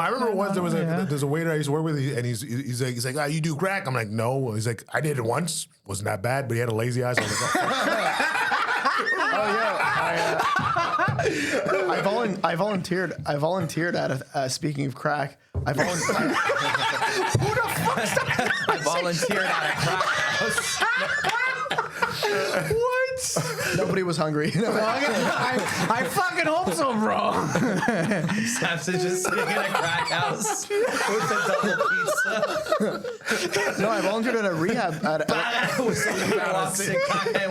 I remember once there's a waiter I used to work with, and he's like, oh, you do crack? I'm like, no. He's like, I did it once. Wasn't that bad, but he had a lazy eye. So I was like, I volunteered at speaking of crack. I volunteered at a crack house. What? Nobody was hungry. I fucking hope so, bro. Samson just sitting in a crack house with a double pizza. No, I volunteered at a rehab. Guy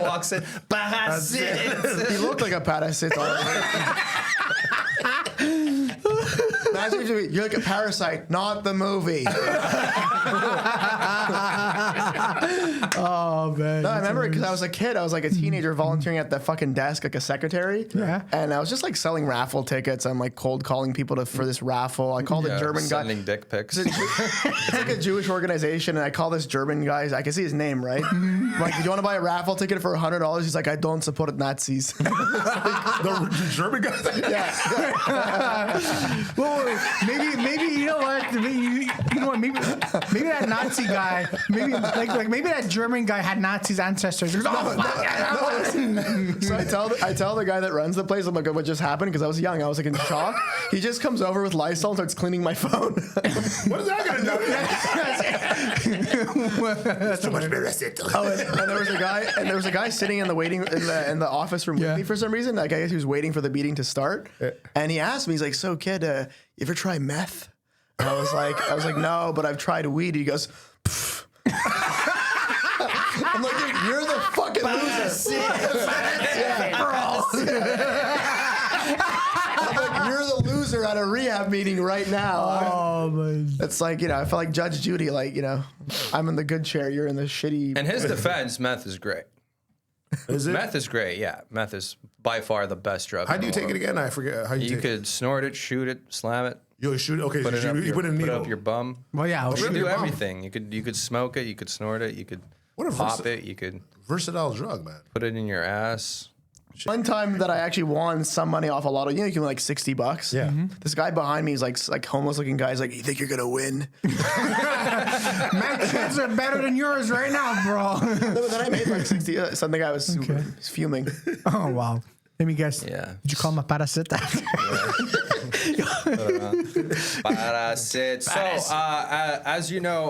walks in. He looked like a parasite. Imagine if you're like a parasite, not the movie. Oh man. No, I remember because I was a kid. I was like a teenager volunteering at the fucking desk, like a secretary. Yeah. And I was just like selling raffle tickets. I'm like cold calling people for this raffle. I called a German guy. Sending dick pics. It's like a Jewish organization, and I call this German guy. I can see his name, right? I'm like, do you want to buy a raffle ticket for $100? He's like, I don't support Nazis. the German guy? Yeah. Well, maybe you know what? Maybe that Nazi guy, maybe that German guy had Nazi's ancestors. So I tell the guy that runs the place, I'm like, what just happened? Because I was young. I was like in shock. He just comes over with Lysol and starts cleaning my phone. What is that going to do? Too much parasite. And there was a guy sitting in the office room with me for some reason. Like I guess he was waiting for the beating to start. And he asked me, he's like, so kid, you ever try meth? And I was like, no, but I've tried weed. He goes, pff. I'm like, dude, you're the fucking loser. I'm like, you're the loser at a rehab meeting right now. Oh man. It's like, I felt like Judge Judy, like, I'm in the good chair, you're in the shitty. In his defense, meth is great. Is it? Meth is great, yeah. Meth is by far the best drug. How do you take it again? I forget. How You could snort it, shoot it, slam it. You shoot. Okay, Put it up you put it in a put it needle. up your bum. Well, yeah. You could Really? do Your bum? everything. You could smoke it. You could snort it. You could pop it. You could Versatile drug, man. put it in your ass. One time that I actually won some money off a lotto, you can win like $60. Yeah. This guy behind me is like homeless looking guy. He's like, you think you're gonna win? My chances are better than yours right now, bro. No, but then I made like 60. Something I was fuming. Oh wow. Let me guess. Yeah. Did you call him a parasite? Parasite. So, as you know,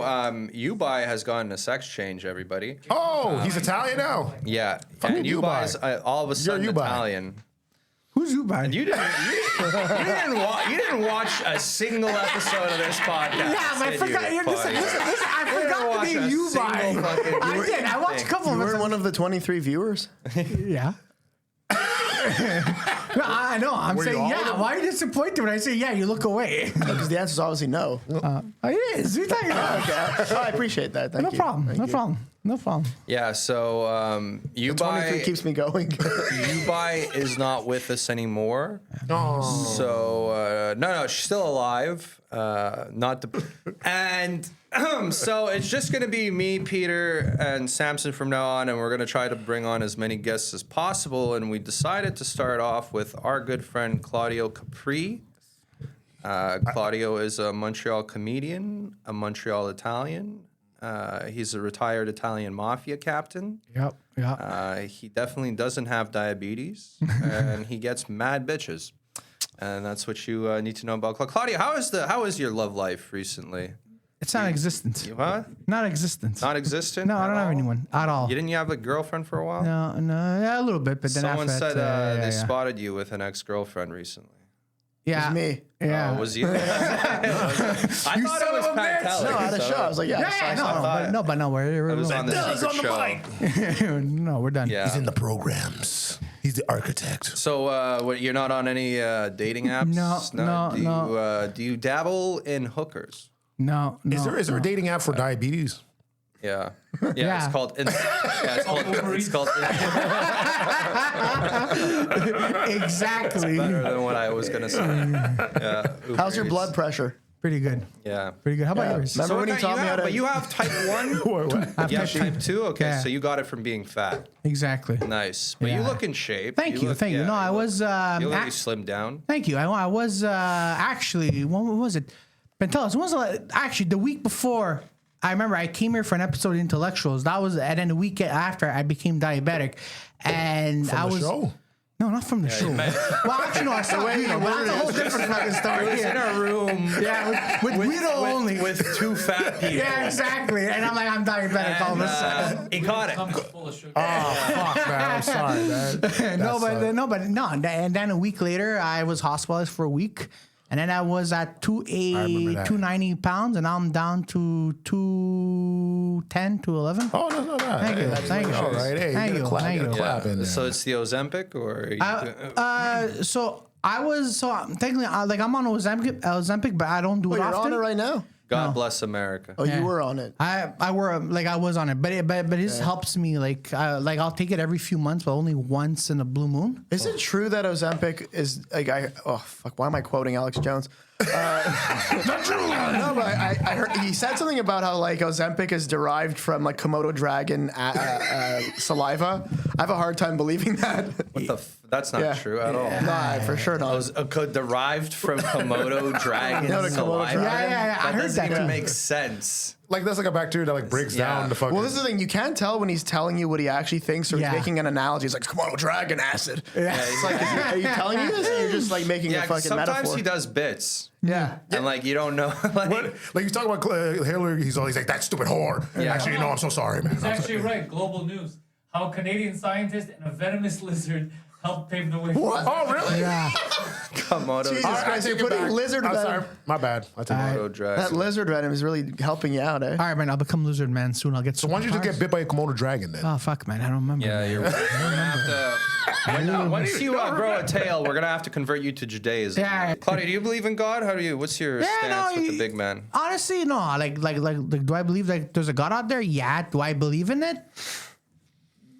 Ubai has gotten a sex change, everybody. Oh, he's Italian now. Yeah. Fucking And Ubai's all of a sudden Ubai. Italian. Who's Ubai? You didn't watch a single episode of this podcast. Yeah, but I did forgot. you, Listen, I You didn't forgot watch the name a Ubai. single fucking- I did. I watched a couple You of were them. one of the 23 viewers. Yeah. I know. I'm Were you saying all yeah. of them? Why are you disappointed when I say yeah? You look away. Because the answer is obviously no. Oh, it is. What are you talking about? Okay. I appreciate that. Thank No you. problem. Thank No you. problem. No problem. Yeah, so 23 Ubai keeps me going. Ubai is not with us anymore. Oh. So no, she's still alive. Not the and so it's just gonna be me, Peter, and Samson from now on, and we're gonna try to bring on as many guests as possible. And we decided to start off with our good friend Claudio Capri. Claudio is a Montreal comedian, a Montreal Italian. He's a retired Italian mafia captain. Yep. Yeah. He definitely doesn't have diabetes, and he gets mad bitches, and that's what you need to know about Claudia. How is your love life recently? It's non-existent. What? Not existent. Non-existent? No, I don't at have all? anyone at all. You didn't have a girlfriend for a while? No, yeah, a little bit, but then Someone after said that, they yeah. spotted you with an ex-girlfriend recently. Yeah, me. Yeah. Was you? I thought it was Pat Telly. No, at a show. I was like, yeah. But no, we're It was on the secret show. no, we're done. Yeah. He's in the programs. He's the architect. So, you're not on any dating apps? No. Do you dabble in hookers? No. Is there a dating app for diabetes? Yeah. Yeah. It's called. It's called. Exactly. Better than what I was gonna say. Yeah. How's your Uber blood Eats. pressure? Pretty good. Yeah. Pretty good. How about yours? Remember when you okay, taught me how to? But you have type 1. You have type 2. Okay, Yeah. so you got it from being fat. Exactly. Nice, but you Yeah. look in shape. Thank you. Yeah, No, I was. You look like you slimmed down. Thank you. I was actually. When was it? Ben, tell us, when was actually the week before? I remember I came here for an episode of Intellectuals. That was, and then the week after I became diabetic, and From I the was show? no, not from the show. Well, actually, no, I saw Guido, but that's a whole different fucking story. He's in a room Yeah, with Guido only. with two fat people. Yeah, exactly. And I'm like, I'm diabetic all of a sudden. He caught it. Full of sugar. Oh, fuck, man. I'm sorry, man. And then a week later, I was hospitalized for a week. And then I was at remember that. 290 pounds, and now I'm down to 210, 211. Oh, no. Thank you. Thank you. All right. Hey, Thank you you. gotta clap, Thank you gotta you. clap in there. So it's the Ozempic, or Technically, I'm on Ozempic, but I don't do Oh, it you're often. on it right now. God bless America. Oh, you were on it. I was on it, but this helps me. I'll take it every few months, but only once in a blue moon. Is it true that Ozempic is like why am I quoting Alex Jones? Not true. No, but I heard he said something about how like Ozempic is derived from like Komodo dragon saliva. I have a hard time believing that. What the that's not true at all. No, for sure not. Was derived from Komodo dragon No, the Komodo saliva. dragon. Yeah, I heard doesn't that even too. make sense. Like, that's like a bacteria that, like, breaks Yeah. down the fucking... Well, this is the thing. You can't tell when he's telling you what he actually thinks or Yeah. he's making an analogy. It's like Komodo dragon acid. Yeah, It's like, are you telling me this? Or you're just like making a yeah, 'cause fucking sometimes metaphor. he does bits. Yeah. And like you don't know. Like, What? Like, he's talking about Hillary, he's always like, that stupid whore. Yeah. Actually, no, I'm so sorry, man. It's actually right. Global news. How Canadian scientist and a venomous lizard helped pave the way. What? Oh, really? Yeah. Komodo Jesus All right, I Christ, take you're it putting back. lizard I'm venom. sorry. My bad. I take it back. Komodo dragon. That lizard venom is really helping you out, eh? All right, man. I'll become lizard man soon. I'll get. So why don't you just get bit by a Komodo dragon then? Oh fuck, man. I don't remember. Yeah, you're gonna have to. Once you grow a tail, we're gonna have to convert you to Judaism. Yeah. Claudia, do you believe in God? How do you? What's your stance with the big man? Honestly, no. Like, do I believe like there's a God out there? Yeah. Do I believe in it?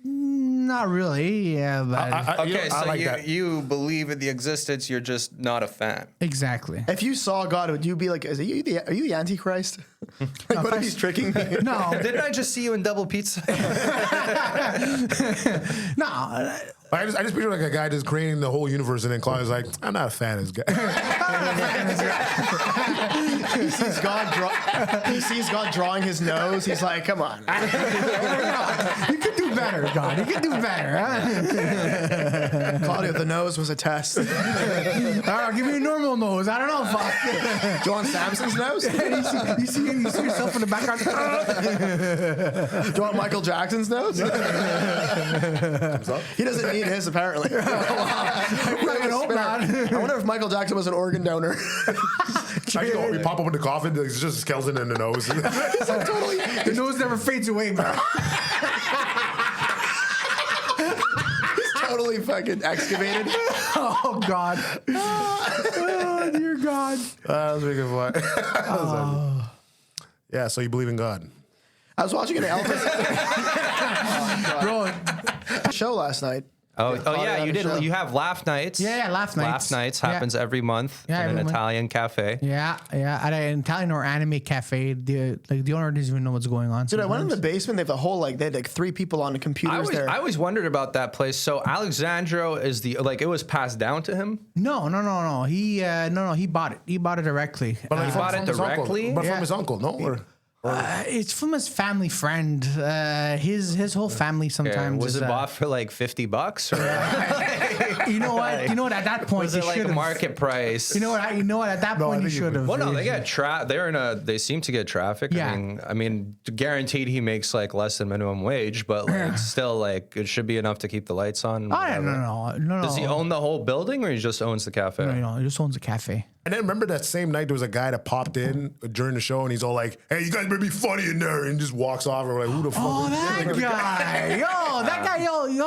Not really. Yeah, but Okay, so like that. you believe in the existence. You're just not a fan. exactly. If you saw God, would you be like, are you the Antichrist? Like, what if he's tricking me? No, Didn't I just see you in Double Pizza? no. I just picture like a guy just creating the whole universe, and then Claudia's like, I'm not a fan of this guy. He sees God drawing his nose. He's like, come on. You could do better, God. You could do better. Huh? Claudia, the nose was a test. Do All right, I'll give you a normal nose. I don't know. Fuck. you want Samson's nose? Do you see yourself in the background. you want Michael Jackson's nose? He doesn't need his, apparently. I hope not. I wonder if Michael Jackson was an organ donor. Actually, no, we pop open the coffin, it's just a skeleton in the nose. The nose never fades away, bro. Totally fucking excavated. Oh God. Oh dear God. That was making fun. Yeah, so you believe in God. I was watching an Elvis Bro, show last night. Oh Claudia yeah, had you a did. show. You have Laugh Nights. Yeah, Laugh Nights. Laugh Nights Yeah. happens every month Yeah, in every an month. Italian cafe. yeah, at an Italian or anime cafe. The owner doesn't even know what's going on. Dude, I went in the sometimes. basement. They have the whole they had like 3 people on the computers there. I always wondered about that place. So Alexandro is it was passed down to him. No. He he bought it. He bought it directly. But like, bought it his uncle. directly? But Yeah. from his uncle, no? Or It's from his family friend. His whole family sometimes. Was is, it bought for like $50 or You know what? You know what? At that point, was he it like should a have. market price? You know what? At that No, I point, he think it should have. Well, no, they get they seem to get traffic. Yeah. I mean, guaranteed he makes like less than minimum wage, but like still like it should be enough to keep the lights on. Oh, yeah, no. Does he own the whole building or he just owns the cafe? No, he just owns a cafe. And then remember that same night there was a guy that popped in during the show and he's all like, "Hey, you guys better be funny in there," and just walks off. And we're like, "Who the fuck?" Oh, is that this?" guy!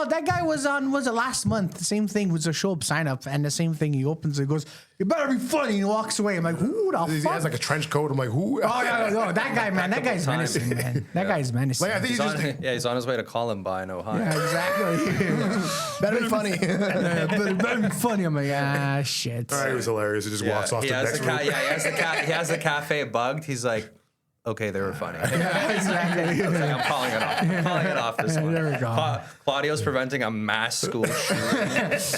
That guy was it last month? The same thing was a show up sign up, and the same thing. He opens it, goes, "You better be funny," and he walks away. I'm like, "Who the He fuck?" has like a trench coat. I'm like, "Who?" Oh yeah, no, that guy, man, that guy's menacing, man. That guy's menacing. Like, I think He's on his way to Columbine, Ohio. Yeah, exactly. Better be funny. Better be funny. I'm like, shit. It was hilarious. He just walks off he to the has next the room. he has the cafe bugged. He's like, okay, they were funny. Exactly. Okay, I'm calling it off. I'm calling it off this one. There we go. Claudio's preventing a mass school shooting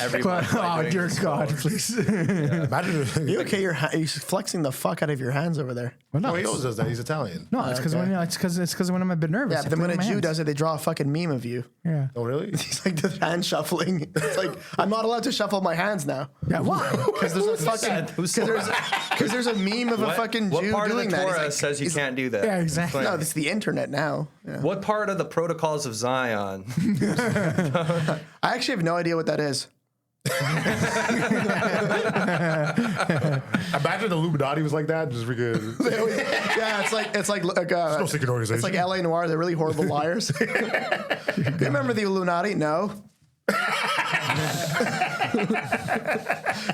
every month. by Oh doing dear this God, role. please. Imagine if You okay? You're flexing the fuck out of your hands over there. no, he always does that. He's Italian. No, it's because Okay. when it's because when I'm a bit nervous. Yeah, I but then put when it a in my Jew hands. does it, they draw a fucking meme of you. Yeah. Oh, really? He's like the hand shuffling. It's like I'm not allowed to shuffle my hands now Yeah. Why? because there's a fucking because there's a meme of a fucking What Jew part of doing the that. Torah He's like, says you can't do that? Yeah, exactly. no, it's the internet now. Yeah. What part of the protocols of Zion? I actually have no idea what that is. Imagine the Illuminati was like that. Just freaking. Yeah, it's like No secret organization. it's like LA Noir. They're really horrible liars. Do you remember the Illuminati? No.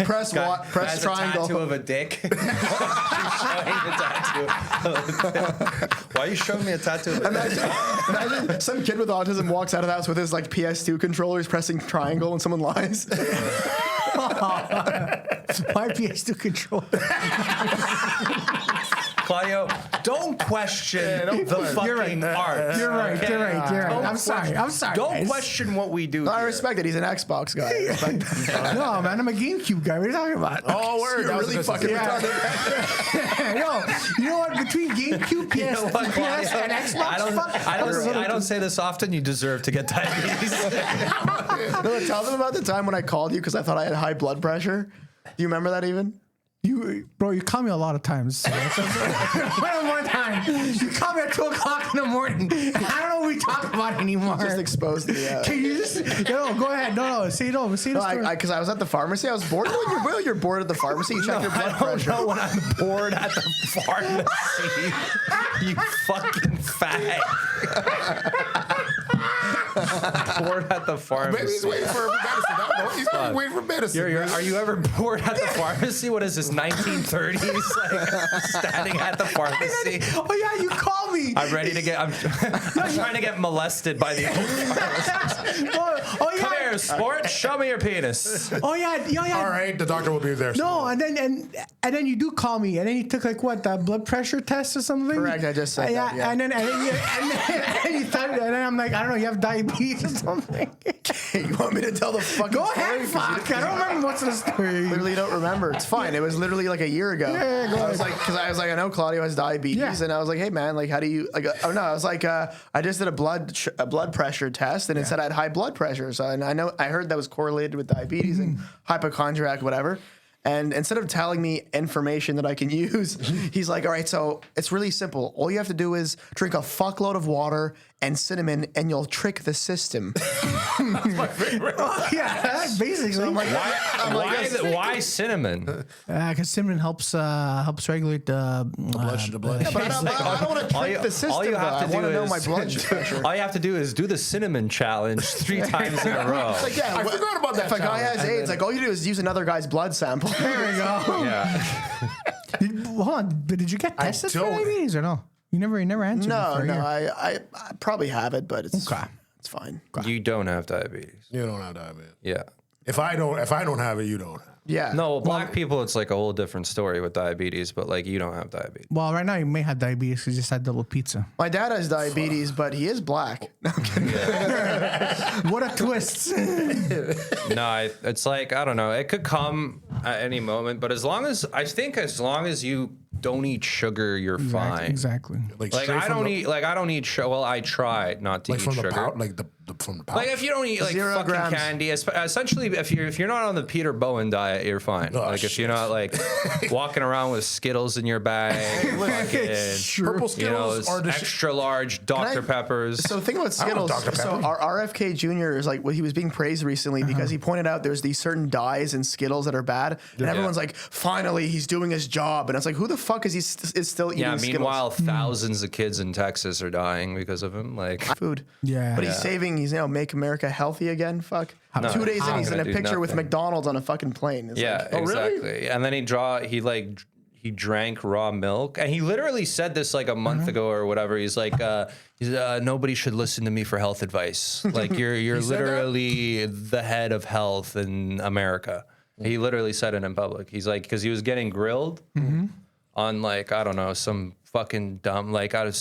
press Has triangle. a tattoo of a dick. Showing the tattoo. Why are you showing me a tattoo of a dick? Imagine some kid with autism walks out of the house with his like PS2 controller. He's pressing triangle and someone lies. My PS2 control. Claudio, don't question the fucking You're right. art. You're right. You're right. You're right. I'm sorry. I'm sorry. Don't guys. question what we do. I here. respect it. He's an Xbox guy. I respect that. No, man. I'm a GameCube guy. What are you talking about? Oh, word. You're That was really a good fucking system. retarded. Yo, you know what? Between GameCube, PS, You know what, PS, Claudio? and Xbox, I don't say this often. You deserve to get diabetes. No, tell them about the time when I called you because I thought I had high blood pressure. Do you remember that even? Bro, you call me a lot of times. One time, you call me at 2 o'clock in the morning. And I don't know what we talk about anymore. Just exposed me. Yeah. Can you just no? Go ahead. No. Say no. Say the story. Because I was at the pharmacy. I was bored. When you're bored at the pharmacy, you check your blood pressure. When I'm bored at the pharmacy, you fucking fag. Bored at the pharmacy. Maybe he's waiting for medicine. I don't know. He's probably waiting for medicine. Are you ever bored at the pharmacy? What is this, 1930s? Like standing at the pharmacy. Oh yeah, you call me. I'm ready to get. I'm trying to get molested by the old pharmacist. Oh yeah. Come here, sport. Show me your penis. Oh yeah. All right, the doctor will be there. No, and then you do call me, and then you took like what, the blood pressure test or something? Correct, I just said that, yeah. And then you thought, and then I'm like, I don't know, you have diabetes or something. You want me to tell the fucking Go story? ahead, 'Cause fuck. I don't remember what's the story. Literally don't remember. It's fine. It was literally like a year ago. Yeah, go I was ahead. like, because I was like, I know Claudio has diabetes, Yeah. and I was like, hey man, like, how do you like? Oh no, I was like, I just did a blood pressure test, and it said I had high blood pressure. So, and I heard that was correlated with diabetes and hypochondriac, whatever. And instead of telling me information that I can use, he's like, all right, so it's really simple. All you have to do is drink a fuckload of water and cinnamon, and you'll trick the system. Yeah, basically. Why cinnamon? Because cinnamon helps regulate the blood. Yeah, but I don't want to trick the system. all you have though. to I want do to know is- my blood pressure. All you have to do is do the cinnamon challenge 3 times in a row. It's like, yeah, I forgot about that If a guy challenge. has AIDS, like all you do is use another guy's blood sample. There we go. Yeah. Hold on, but did you get tested for don't- diabetes or no? You never answered. No, for a no, year. I probably have it, but it's Okay. it's fine. You don't have diabetes. You don't have diabetes. Yeah. If I don't have it, you don't have it. Yeah. No, well, black people, it's like a whole different story with diabetes, but like you don't have diabetes. Well, right now you may have diabetes because you just had double pizza. My dad has diabetes, but he is black. No, I'm kidding. What a twist! No, it's like, I don't know. It could come at any moment, but as long as you don't eat sugar, you're fine. Exactly. Like Like straight I from don't the- eat. Like I don't eat sugar. Well, I try not to like eat from the sugar. pouch, like the from the pouch. Like if you don't eat like 0 fucking grams. candy, essentially if you're not on the Peter Bowen diet, you're fine. Oh, like if you're shit. not like walking around with Skittles in your bag, fucking, Purple you know, Skittles are the extra large Dr. Peppers. So the thing about I don't Skittles, Dr. so Pepper. our RFK Jr. is like, well, he was being praised recently because he pointed out there's these certain dyes in Skittles that are bad, and everyone's like, finally he's doing his job, and it's like, who the fuck is is still eating Yeah. Skittles? Meanwhile, thousands of kids in Texas are dying because of him. Like, Food. Yeah. But he's saving, he's, make America healthy again. Fuck. No, 2 days in, not he's in a gonna do picture with nothing. McDonald's on a fucking plane. It's yeah, like, exactly. And then he drank raw milk, and he literally said this like a month ago or whatever. He's like, nobody should listen to me for health advice. Like you're said that? literally the head of health in America. He literally said it in public. He's like, because he was getting grilled on like, I don't know, some fucking dumb, like out of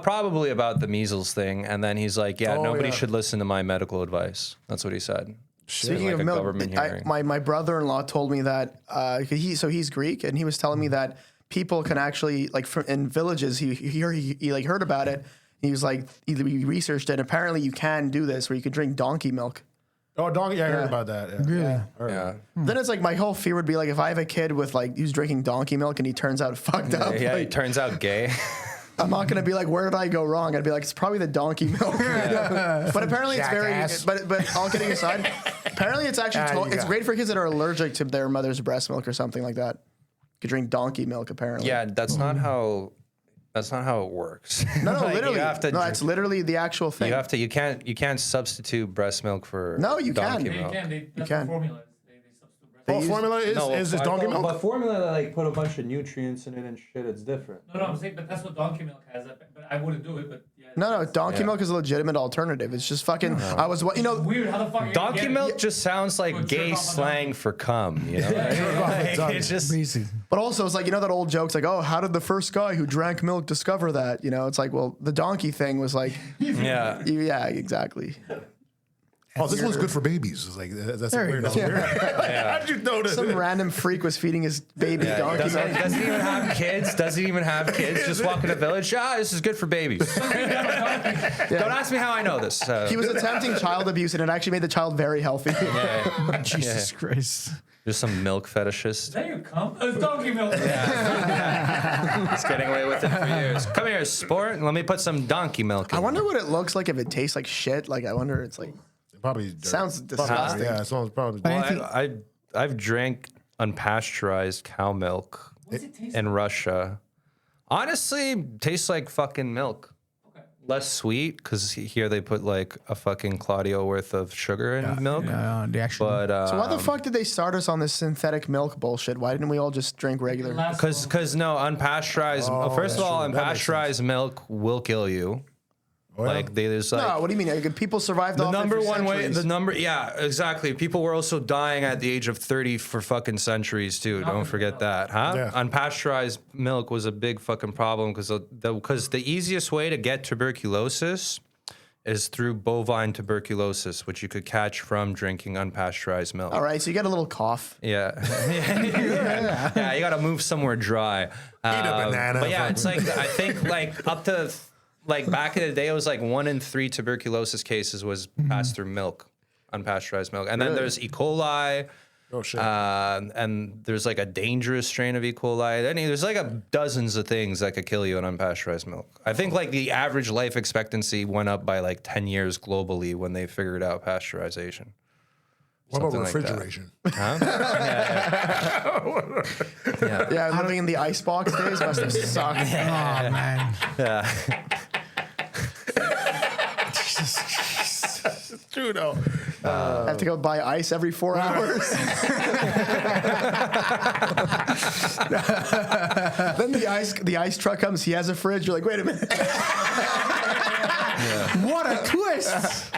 probably about the measles thing. And then he's like, yeah, nobody should listen to my medical advice. That's what he said. Speaking Like of a milk, government hearing. my brother-in-law told me that he's Greek, and he was telling me that people can actually like in villages. He like heard about it. He was like he researched it. Apparently, you can do this where you can drink donkey milk. Oh, donkey! Yeah, I heard about that. Yeah. Really? Yeah. Then it's like my whole fear would be like if I have a kid with like who's drinking donkey milk and he turns out fucked up. Yeah, like, he turns out gay. I'm not gonna be like, where did I go wrong? I'd be like, it's probably the donkey milk. But apparently Jackass. it's very. But all kidding aside, apparently it's actually it's great for kids that are allergic to their mother's breast milk or something like that. You could drink donkey milk apparently. Yeah, that's not how it works. No, Like, literally. You have to no, it's literally the actual thing. you can't substitute breast milk for No, you can. donkey Yeah, you milk. can. That's can. the formula. They substitute breast Oh, milk. formula is donkey milk? But formula, like put a bunch of nutrients in it and shit. It's different. No, I'm saying, but that's what donkey milk has. But I wouldn't do it. But yeah. No, donkey milk is a legitimate alternative. It's just fucking. I was Weird. How the fuck? are you gonna Donkey get milk it? just sounds like Jerk gay off a slang donkey. for cum. You know, Like, it's just Basic. But also, it's like, you know, that old joke's like, oh, how did the first guy who drank milk discover that? You know, it's like, well, the donkey thing was like, yeah. yeah, exactly. Oh, this one's good for babies. It's like that's There you weird. go. How did you notice? Some random freak was feeding his baby donkey Doesn't, milk. doesn't even have kids. Doesn't even have kids. Just walk in a village. This is good for babies. Don't ask me how I know this. He was attempting child abuse, and it actually made the child very healthy. Jesus Christ. Just some milk Is fetishist. that your cum? It's donkey milk. He's getting away with it for years. Come here, sport, and let me put some donkey milk in. I wonder what it looks like if it tastes like shit. Like, I wonder, it's like, Probably dirt. sounds Probably, disgusting. yeah, it sounds probably. Well, I've drank unpasteurized cow milk What's it taste in Russia. Honestly, tastes like fucking milk. Less sweet because here they put like a fucking Claudio worth of sugar in milk. The actual. But So why the fuck did they start us on this synthetic milk bullshit? Why didn't we all just drink regular? because no unpasteurized. First of all, true. That makes unpasteurized milk will kill you. Oh, yeah? Like there's like No, what do you mean? Like, people survived the off it number for one way. centuries. The number, yeah, exactly. People were also dying at the age of 30 for fucking centuries too. Don't forget that, huh? Yeah. Unpasteurized milk was a big fucking problem because the easiest way to get tuberculosis is through bovine tuberculosis, which you could catch from drinking unpasteurized milk. All right, so you get a little cough. Yeah. Yeah, you got to move somewhere dry. Eat a banana. But yeah, it's like, I think like up to, like back in the day, it was like 1 in 3 tuberculosis cases was passed through milk, unpasteurized milk. And then there's E. coli. Oh shit. And there's like a dangerous strain of E. coli. There's like dozens of things that could kill you in unpasteurized milk. I think like the average life expectancy went up by like 10 years globally when they figured out pasteurization. What about something like that. refrigeration? Yeah, living in the icebox days must have sucked. Oh man. It's true though. Have to go buy ice every 4 hours. Then the ice truck comes. He has a fridge. You're like, wait a minute. What a twist!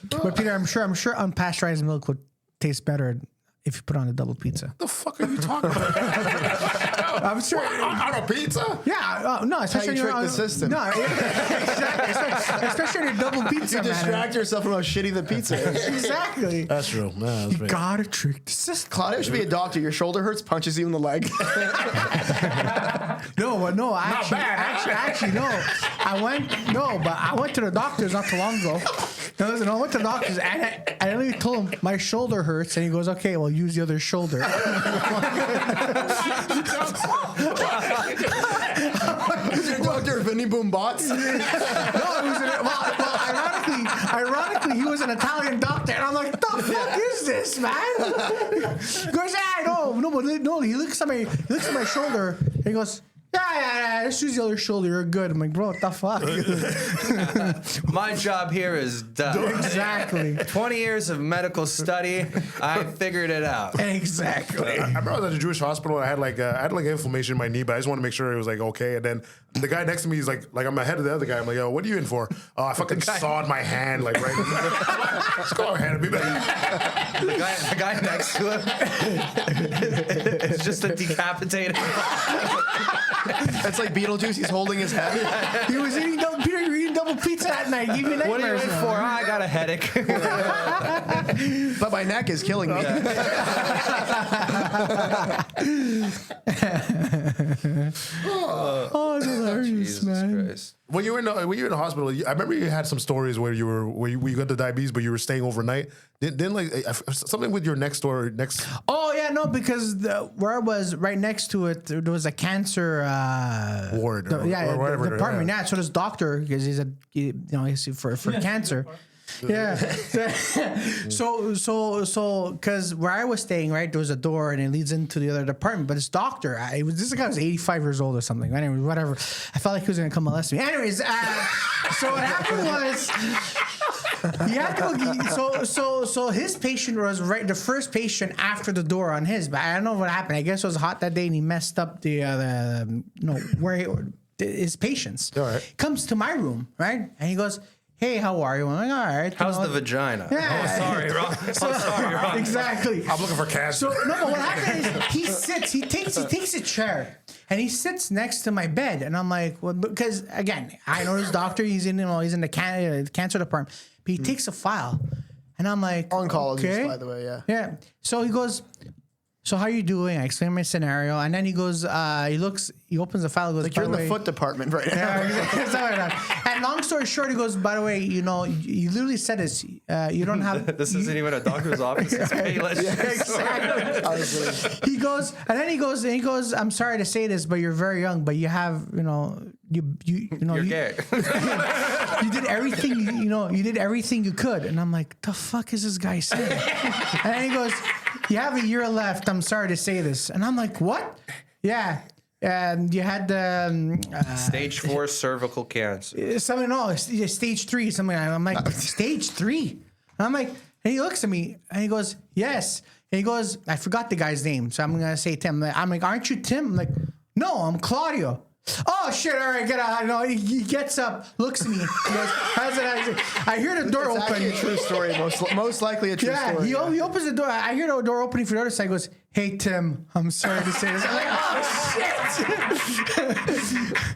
But Peter, I'm sure unpasteurized milk would taste better if you put on a double pizza. What the fuck are you talking about? I'm sure. On a pizza? Yeah, no, especially trick when the system. No, exactly. Especially on a double pizza, You man. distract yourself from how shitty the pizza is. Exactly. That's true. Yeah, that's You right. gotta trick the system. Claudio should be a doctor. Your shoulder hurts, punches you in the leg. No, actually, no. I went to the doctors not too long ago. No, listen, I went to the doctors and I literally told him my shoulder hurts, and he goes, "Okay, well, use the other shoulder." Is your doctor Vinny Boom Bots? No, it was ironically, he was an Italian doctor, and I'm like, "The fuck is this, man?" He goes, "Yeah, no, but no." He looks at my shoulder, and he goes, Yeah, just use the other shoulder. You're good. I'm like, bro, what the fuck? My job here is done. Exactly. 20 years of medical study, I figured it out. Exactly. I remember I was at a Jewish hospital. I had like inflammation in my knee, but I just want to make sure it was like okay. And then the guy next to me is like I'm ahead of the other guy. I'm like, yo, what are you in for? Oh, I fucking sawed my hand like right. Just go ahead and be back. The guy next to him is just a decapitated. It's like Beetlejuice. He's holding his head. He was eating double. Peter, you're eating double pizza that night. Give me What are you nightmares in now. for? I got a headache. But my neck is killing me. Oh, it's hilarious, Jesus man. Christ. When you were in the hospital, I remember you had some stories where you got the diabetes, but you were staying overnight. Didn't like something with your next. Oh yeah, no, because where I was right next to it, there was a cancer Ward or whatever, department. yeah. Yeah, so this doctor, because he's he's for cancer. Yeah. So, because where I was staying, right, there was a door and it leads into the other department. But this doctor, this guy was 85 years old or something. Anyway, whatever. I felt like he was gonna come molest me. Anyways, so what happened was. He had to go, so his patient was right, the first patient after the door on his, but I don't know what happened. I guess it was hot that day and he messed up his patients. All right. Comes to my room, right? And he goes, hey, how are you? I'm like, all right. How's the vagina? Yeah. Oh, sorry, Ron. Oh, sorry, Ron. Exactly. I'm looking for cancer. So no, but what happened is he takes a chair and he sits next to my bed, and I'm like, well, because again, I know this doctor. He's in the cancer department, but he takes a file, and I'm like, Oncologist, okay. by the way, yeah. Yeah. So he goes, so how you doing? I explain my scenario, and then he goes, he opens the file, goes, Like you're in by the way, foot department right now. yeah, something like that. And long story short, he goes, by the way, you literally said this. You don't have. This isn't even a doctor's office. It's Payless. Exactly. He goes, I'm sorry to say this, but you're very young, but you have, You're gay. you did everything, you did everything you could. And I'm like, the fuck is this guy saying? And then he goes, you have a year left. I'm sorry to say this. And I'm like, what? Yeah. And you had the Stage 4 cervical cancer. something. No, stage 3. Something. I'm like, stage 3. And I'm like, and he looks at me and he goes, yes. And he goes, I forgot the guy's name, so I'm gonna say Tim. I'm like, aren't you Tim? I'm like, no, I'm Claudio. Oh shit! All right, get out. No, he gets up, looks at me. He goes, how's it? I hear the door It's open. actually a true story. Most likely a true Yeah, story. he opens the door. I hear the door opening for the other side. He goes, hey, Tim, I'm sorry to say this. I'm like, oh,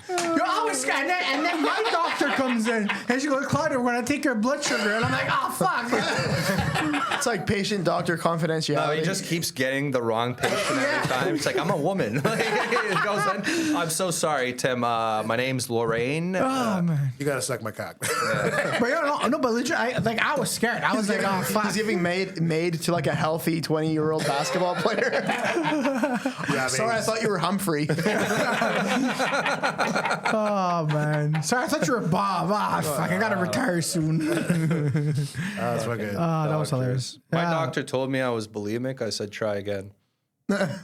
shit. You're always scared. And then my doctor comes in, and she goes, Claudia, we're going to take your blood sugar. And I'm like, oh, fuck. It's like patient-doctor confidentiality. No, he just keeps getting the wrong patient every time. It's like, I'm a woman. It goes in, I'm so sorry, Tim. My name's Lorraine. Oh, man. You gotta suck my cock. But no, but legit, I was scared. I was like, oh, fuck. He's giving maid to like a healthy 20-year-old basketball player. Yeah, Sorry, I thought you were Humphrey. Oh, man. Sorry, I thought you were Bob. Ah, fuck, I got to retire soon. that's fucking. Oh, that was hilarious. My Yeah. doctor told me I was bulimic. I said, try again. Yeah.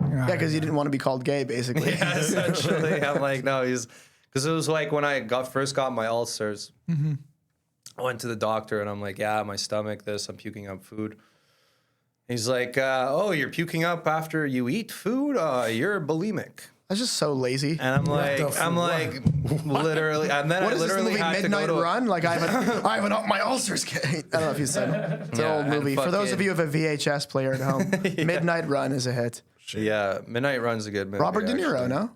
Yeah, because you didn't want to be called gay, basically. Yeah, essentially. I'm like, no, because it was like when I first got my ulcers. I went to the doctor and I'm like, yeah, my stomach, this, I'm puking up food. He's like, oh, you're puking up after you eat food? You're bulimic. That's just so lazy. And I'm like, literally, and then What I is this literally movie, had to Midnight go to Run? Like I have my ulcers. I don't know if you've seen it. It's an Yeah, old and movie. For those of fucking- you who have a VHS player at home, Midnight Run is a hit. Yeah, Midnight Run's a good movie. Robert De Niro, actually. no?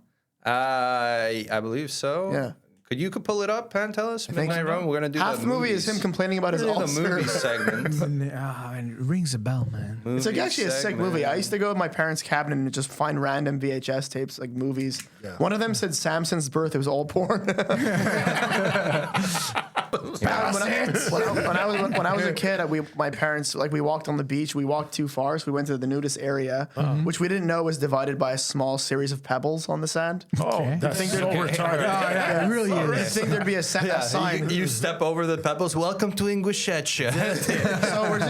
I believe so. Yeah. Could pull it up, Pantelis? think Midnight so. Run. We're gonna do Half the movie is him complaining about his the ulcer. movie segment. And it rings a bell, man. It's like actually a sick movie. I used to go to my parents' cabinet and just find random VHS tapes, like movies. Yeah. One of them said Samson's birth. It was all porn. Yeah, When I was a kid, my parents, like, we walked on the beach. We walked too far, so we went to the nudist area, which we didn't know was divided by a small series of pebbles on the sand. Oh, that's so retarded. Yeah, it really You'd is. think there'd be a sign. You step over the pebbles. Welcome to Ingushetia.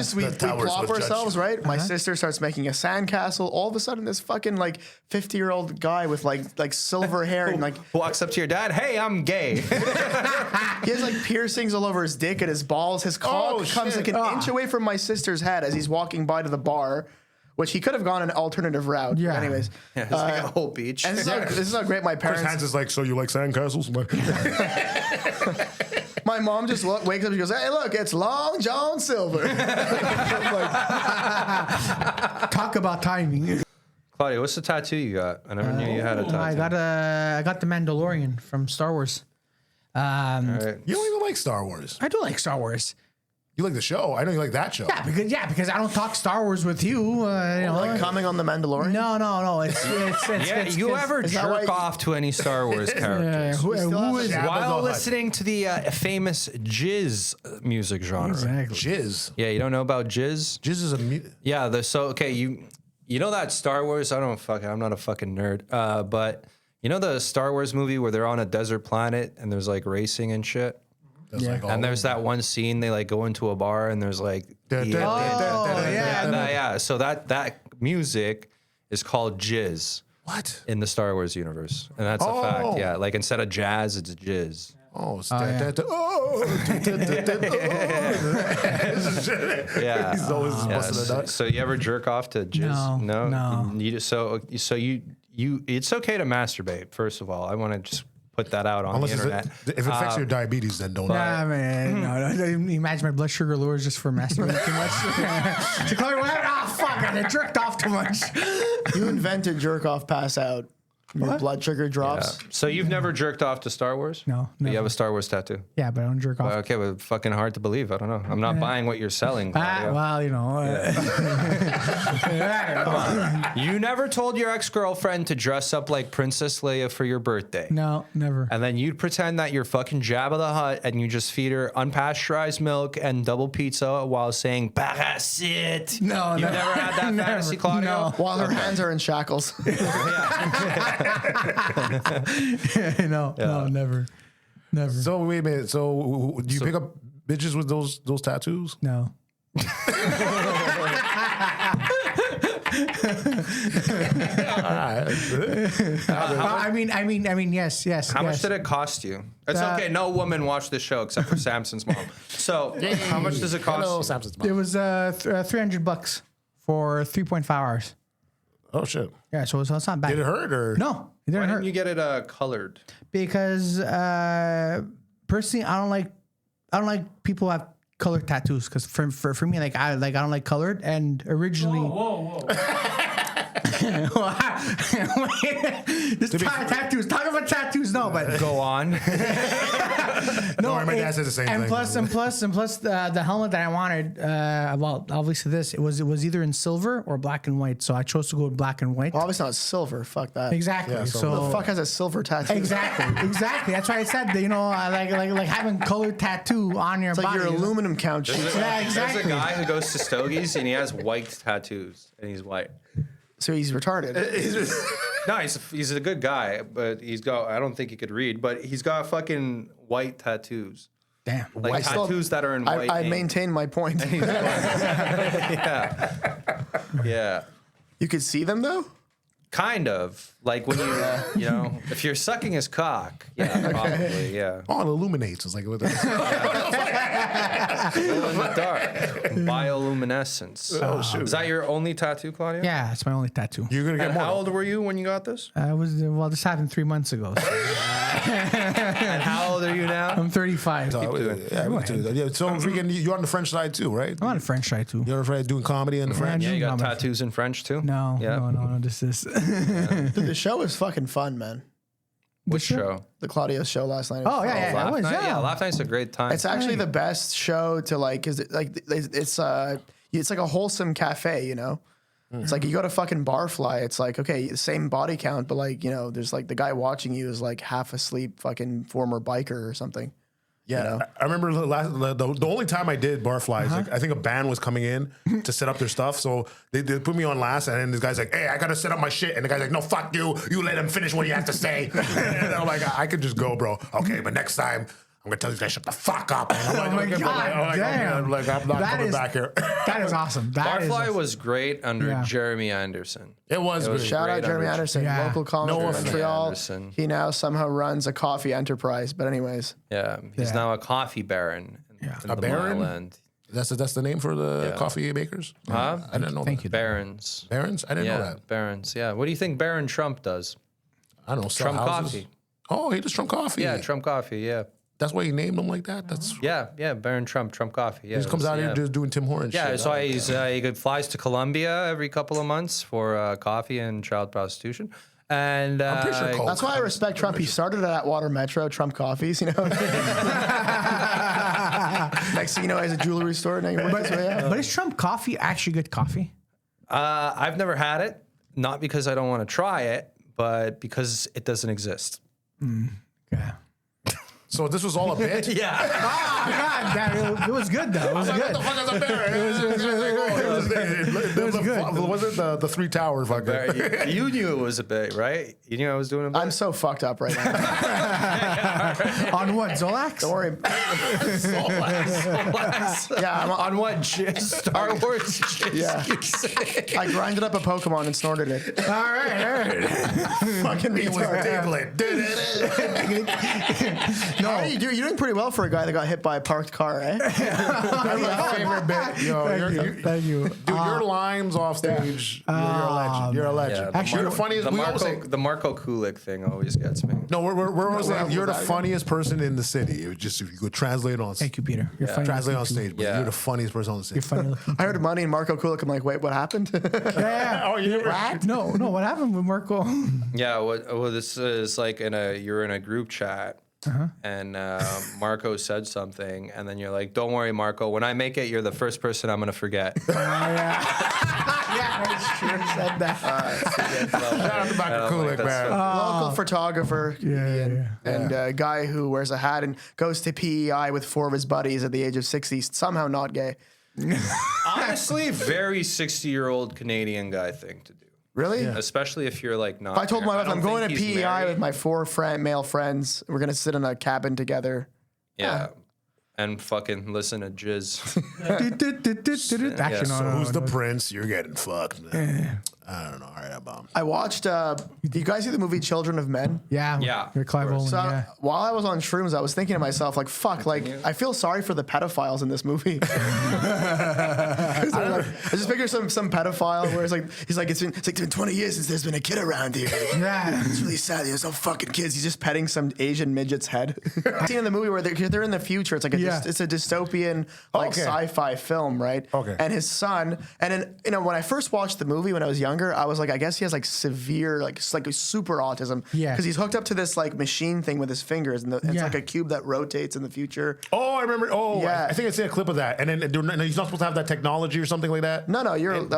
So we towers plop would judge ourselves, you. right? My sister starts making a sandcastle. All of a sudden, this fucking like 50-year-old guy with like silver hair and like Walks up to your dad. Hey, I'm gay. he has like piercings all over his dick and his balls. His cock comes like an inch away from my sister's head as he's walking by to the bar, which he could have gone an alternative route. Yeah. But anyways, It's like a whole beach. and this is how great my Chris parents. Hans is like, so you like sandcastles? My mom just wakes up and she goes, "Hey, look, it's Long John Silver." Talk about timing. Claudia, what's the tattoo you got? I never knew you had a tattoo. I got the Mandalorian from Star Wars. All right. You don't even like Star Wars. I do like Star Wars. You like the show. I know you like that show. Because I don't talk Star Wars with you. Like coming on the Mandalorian. No. It's You ever is that why jerk you- off to any Star Wars characters? who is Jabba the While Hutt. listening to the famous jizz music genre. exactly? Jizz. Yeah, you don't know about jizz? Jizz is a... Yeah, you know that Star Wars? I'm not a fucking nerd. But you know the Star Wars movie where they're on a desert planet and there's like racing and shit? That's Yeah. like all And there's that one scene they like go into a bar and there's like yeah. So that music is called jizz What? in the Star Wars universe, and that's a fact. Yeah, like instead of jazz, it's jizz. Oh, it's yeah. Yeah. He's always Yeah, busting it out. so you ever jerk off to jizz? No. You just, so you it's okay to masturbate. First of all, I want to just put that out on Unless the internet. if it affects your diabetes, then don't. Nah, man. No. Imagine my blood sugar lowers just for masturbating too much. So Chloe, what? Oh, fuck. I jerked off too much. You invented jerk off pass out. Your blood sugar drops. So you've never jerked off to Star Wars? No, But you never. have a Star Wars tattoo. Yeah, but I don't jerk off. Okay, well, fucking hard to believe. I don't know. I'm not buying what you're selling. Claudia. Well, You never told your ex-girlfriend to dress up like Princess Leia for your birthday. no, never. And then you'd pretend that you're fucking Jabba the Hutt and you just feed her unpasteurized milk and double pizza while saying parasite. No, You never had that never. fantasy, Claudia? No. While her hands are in shackles. No, never. Never. So wait a minute. So do you pick up bitches with those tattoos? No. I mean, yes. How much did it cost you? It's okay. No woman watched this show except for Samson's mom. So how much does it cost Hello, you? Samson's It mom. was $300 for 3.5 hours. Oh shit! Yeah, so it's not bad. Did it hurt or No, it Why didn't hurt. didn't you get it colored? Because personally, I don't like people who have colored tattoos. Because for me, I don't like colored. And originally, Whoa. tattoos. Talk about tattoos. No, but Go on. no. worry, my dad says the same and thing. Plus, the helmet that I wanted. Well, obviously this it was either in silver or black and white. So I chose to go with black and white. Obviously not silver. Fuck that. Exactly. Yeah, so- so Who the fuck has a silver tattoo? Exactly. That's why I said that, I like having colored tattoo on your It's like body. your aluminum couch. Yeah, exactly. There's a guy who goes to Stogies and he has white tattoos and he's white. So he's retarded. No, he's a good guy, but I don't think he could read, but he's got fucking white tattoos. Damn. Like I still- tattoos that are in white. I ink. maintain my point. Yeah. You could see them though? Kind of. Like when if you're sucking his cock. Yeah, probably. Yeah. Oh, it illuminates. It's like Glow in the dark. Bioluminescence. Oh, shoot. Is that your only tattoo, Claudia? Yeah, it's my only tattoo. you're gonna get And more. how old were you when you got this? This happened 3 months ago. So And how old are you now? I'm 35. Yeah, me too. Yeah, so freaking, you're on the French side too, right? I'm on a French side too. You're afraid doing comedy in the French. Yeah, you got No, tattoos in French too? No, Yeah. no. This is Dude, the show is fucking fun, man. Which show? The Claudio show last night. Oh yeah, Laugh it was, Night? yeah. Yeah, Laugh Night's a great time. It's actually the best show to like, cause it's like a wholesome cafe, you know? It's like you go to fucking Barfly. It's like, okay, the same body count, but like, there's like the guy watching you is like half asleep fucking former biker or something. Yeah, You know? I remember the only time I did barflies, like, I think a band was coming in to set up their stuff, so they put me on last, and then this guy's like, "Hey, I gotta set up my shit," and the guy's like, "No, fuck you, you let him finish what he has to say." And I'm like, I could just go, bro. Okay, but next time I'm gonna tell these guys shut the fuck up. I'm like, Oh my okay, God, damn. I'm not That coming is- back here. That is awesome. That is Barfly awesome. was great under Yeah. Jeremy Anderson. It was great. Shout out Great Jeremy under- Anderson, Yeah. local comic No from offense. Montreal. Anderson. He now somehow runs a coffee enterprise. But anyways, Yeah, he's Yeah. now a coffee baron. In A the baron? Mile End. That's the name for the Yeah. coffee makers. Huh? I didn't know. Thank that. you. Barons. Barons. I didn't know Yeah, that. barons. Yeah. What do you think Baron Trump does? I don't know. Sell Trump houses. Coffee. Oh, he does Trump Coffee. Yeah, Trump Coffee. Yeah. That's why he named him like that. That's Yeah, Baron Trump Coffee. Yeah, he just comes out here just doing Tim Hortons. Yeah, shit. so he flies to Colombia every couple of months for coffee and child prostitution. And pretty sure Cole- that's why I respect Trump. He started at Atwater Metro, Trump Coffees, you know. Next thing you know, he has a jewelry store. Now he works his way out. But is Trump coffee actually good coffee? I've never had it, not because I don't want to try it, but because it doesn't exist. Yeah. So this was all a bit. Yeah. Oh God, it was good though. It was What good. the fuck is a bear? It was good. Was it the three towers? Fucking. You knew it was a bit, right? You knew I was doing a bit? I'm so fucked up right now. On what, Zolax? Don't worry. Yeah, I'm on what? Star Wars? Yeah. I grinded up a Pokemon and snorted it. All right. Fucking It was retard. Diglett. No, you're doing pretty well for a guy that got hit by a parked car, eh? That's my favorite bit. Yo, Thank you. Dude, your lines off stage, you're a legend. You're a legend. the Actually, you're the funniest. We always say, the Marco Kulik thing always gets me. no, we're always what like, you're the was that? funniest person in the city. It was just if you could translate on Thank you, Peter. You're funny. translate on looking, too. stage, but Yeah. you're the funniest person on the You're stage. funny looking. I heard money and Marco Kulik. I'm like, wait, what happened? Yeah. Oh, you never. No. What happened with Marco? Yeah, well, this is like you're in a group chat, and Marco said something, and then you're like, "Don't worry, Marco. When I make it, you're the first person I'm gonna forget." Yeah, that's true. Said that. Shout out to Dr. I don't like Kulik, that man. Local photographer, comedian, and a guy who wears a hat and goes to PEI with 4 of his buddies at the age of 60, somehow not gay. Honestly, very 60-year-old Canadian guy thing to do, Really? especially if you're like not. If I told my wife don't I'm going to think he's PEI married. with my 4 male friends, we're gonna sit in a cabin together. Yeah. And fucking listen to jizz. Actually, So no. who's the prince? You're getting fucked, man. I don't know. All right, I'm bummed. I watched. Do you guys see the movie Children of Men? Yeah. Yeah, You're Clive of course. Owen. So Yeah. while I was on shrooms, I was thinking to myself, like, fuck, like, I feel sorry for the pedophiles in this movie. 'Cause they're like, I just figure some pedophile where it's like, it's been 20 years since there's been a kid around here. Yeah. It's really sad. There's no fucking kids. He's just petting some Asian midget's head. Scene in the movie where they're in the future. It's like it's a dystopian like Okay. sci-fi film, right? Okay. And his son, and then when I first watched the movie when I was younger, I was like, I guess he has like severe like super autism. Yeah. Because he's hooked up to this like machine thing with his fingers, and it's Yeah. like a cube that rotates in the future. Oh, I remember. Oh, Yeah. I think I seen a clip of that. And then he's not supposed to have that technology or something like that. No,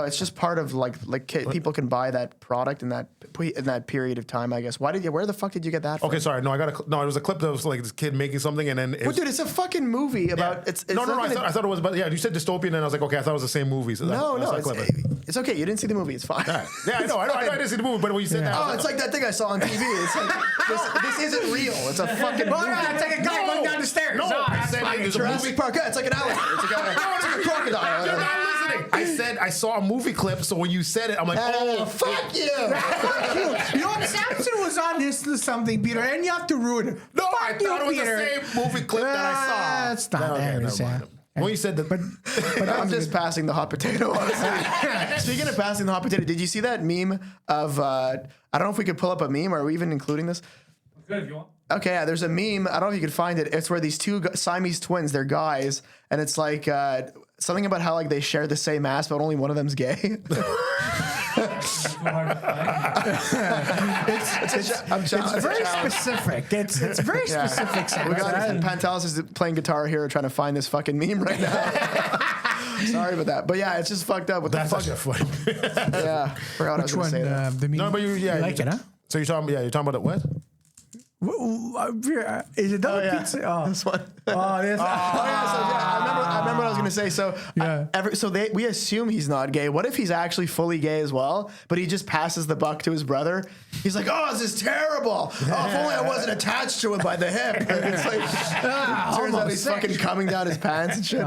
it's just part of like people can buy that product in that period of time, I guess. Where the fuck did you get that from? Okay, sorry. No, it was a clip that was like this kid making something, and then it Well, was, dude, it's a fucking movie about it's no. not gonna- I thought it was, but yeah, you said dystopian, and I was like, okay, I thought it was the same movie. So No, that's that it's, clip. it's okay. You didn't see the movie. It's fine. Yeah, I know. I didn't see the movie, but when you said that, I Oh, was it's like that thing I saw on TV. It's like this isn't real. It's a fucking movie. It's like a guy going down the stairs. No, Oh, I that's said fine. it was a Jurassic movie. Park. Yeah, it's like an alligator. It's like a crocodile. You're not listening. I said I saw a movie clip, so when you said it, I'm like, Oh, oh, fuck you! Fuck you. You know what? Samson was on this something, Peter, and you have to ruin it. no, Fuck I you, thought it was Peter. the same movie clip that I saw. That's not No, okay, there, never Sam. mind. When you said that, But I'm just passing the hot potato. Honestly. Speaking of passing the hot potato, did you see that meme of? I don't know if we could pull up a meme. Are we even including this? Good if you want. Okay, yeah, there's a meme. I don't know if you could find it. It's where these two Siamese twins, they're guys, and it's like something about how like they share the same ass, but only one of them's gay. It's too hard to find. it's very specific. It's very specific. We got Samson. Pantelis is playing guitar here, trying to find this fucking meme right now. Sorry about that, but yeah, it's just fucked up. With that's the actually fuck? funny. Yeah, forgot I was Which gonna one? say that. The meme. No, but you like it, huh? So you're talking about what? Is it double yeah. pizza? Oh, This one. oh, this. I remember what I was gonna say. So, Yeah. we assume he's not gay. What if he's actually fully gay as well, but he just passes the buck to his brother? He's like, "Oh, this is terrible. Oh, if only I wasn't attached to it by the hip." And it's like, turns out he's fucking coming down his pants and shit.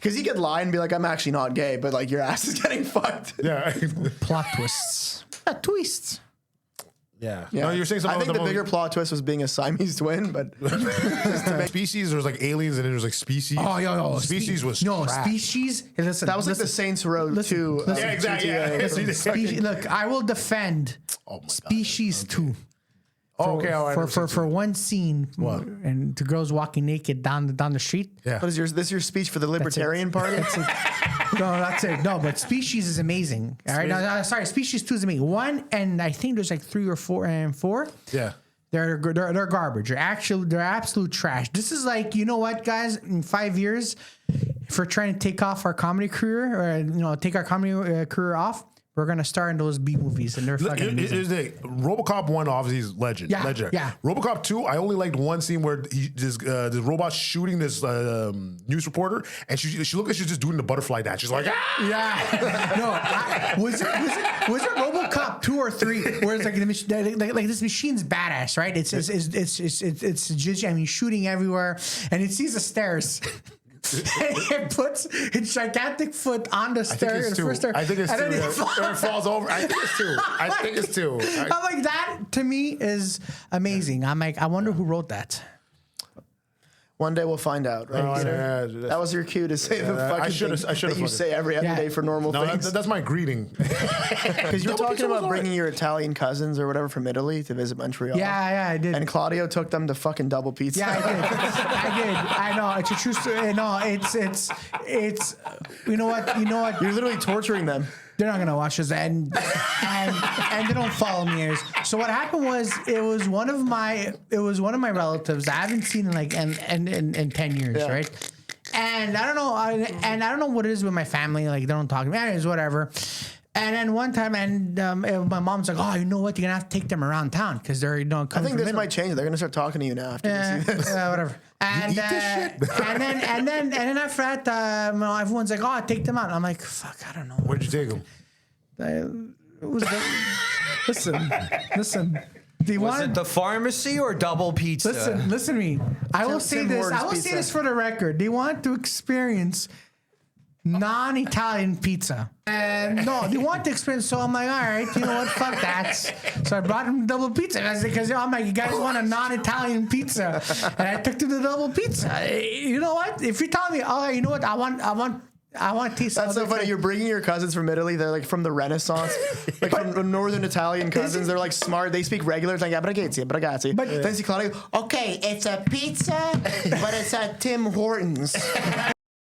Because he could lie and be like, "I'm actually not gay," but like your ass is getting fucked. Yeah. Plot twists. Twists. Yeah. Yeah. No, you're saying something I think about the movie- bigger plot twist was being a Siamese twin, but Species, there's like aliens and then there's like species. Oh, yo. Species was no trash. species. Hey, listen, that was like listen, the Saints Row 2. listen. Yeah, exactly. Yeah. GTA. Species, look, I will defend Oh my God. Species 2. Oh, okay. all right, For one scene, What? and the girls walking naked down the street. Yeah. What is yours? This your speech for the Libertarian Party? No, that's it. No, but Species is amazing. All right, no, sorry, Species 2 is amazing. 1 and I think there's like 3 or 4 and 4. Yeah. They're garbage. They're absolute trash. This is like, you know what, guys? In 5 years, if we're trying to take off our comedy career, or take our comedy career off, we're gonna star in those B movies, and they're fucking amazing. Here's the thing. RoboCop 1 obviously is legend. Yeah, Legendary. yeah. RoboCop 2, I only liked one scene where this robot shooting this news reporter, and she looked like she's just doing the butterfly dance. She's like, ah! Yeah. No. Was it RoboCop 2 or 3 where it's like like this machine's badass, right? It's just, I mean, shooting everywhere, and it sees the stairs. It puts its gigantic foot on the stair. I think it's the 2. first stair, I think it's and 2. then Or it falls over. I think it's 2. I think it's 2. I'm like, that to me is amazing. I'm like, I wonder who wrote that. One day we'll find out, right? Peter? That was your cue to say the I fucking should've- thing I should've that you fucking- say every other Yeah. day for normal No, things. that's my greeting. Because you're Double talking pizza was about alright. bringing your Italian cousins or whatever from Italy to visit Montreal. Yeah, I did. And Claudio took them to fucking Double Pizza. Yeah, I did. I know. It's a true story. No, it's. You know what? You're literally torturing them. They're not gonna watch this, and they don't follow me. Anyways. So what happened was, it was one of my relatives I haven't seen in like in 10 years, Yeah. right? And I don't know, I don't know what it is with my family. Like, they don't talk to me. Anyways, whatever. And then one time, my mom's like, "Oh, you know what? You're gonna have to take them around town because they're I coming think from this Italy." might change. They're gonna start talking to you now after they see this. Whatever. And, eat this shit? and then after that, everyone's like, "Oh, take them out." I'm like, "Fuck, I don't know." Where'd you take him? It was listen. Do you Was want it the pharmacy or Double Pizza? listen to me? I will say Tim this. Hortons I will say pizza. this for the record. They want to experience non-Italian pizza. And no, they want to experience. So I'm like, all right, you know what? Fuck that. So I brought them Double Pizza because I'm like, you guys want a non-Italian pizza, and I took them to Double Pizza. You know what? If you tell me, oh, you know what? I want to taste. That's so funny. You're bringing your cousins from Italy. They're like from the Renaissance, like from northern Italian cousins. They're like smart. They speak regular. It's like, yeah, bragazzi. But then see Claudio, okay, it's a pizza, but it's at Tim Hortons.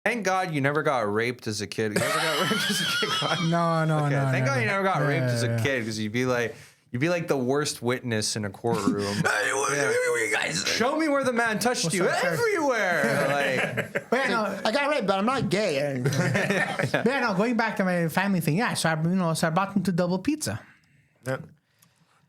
Thank God you never got raped as a kid. You never got raped as a kid? No. Thank God you never got raped as a yeah. kid, because you'd be like the worst witness in a courtroom. Show me where the man touched you. Everywhere. But yeah, no, I got raped, but I'm not gay. but yeah, no, going back to my family thing. Yeah, so I brought them to Double Pizza. Yeah.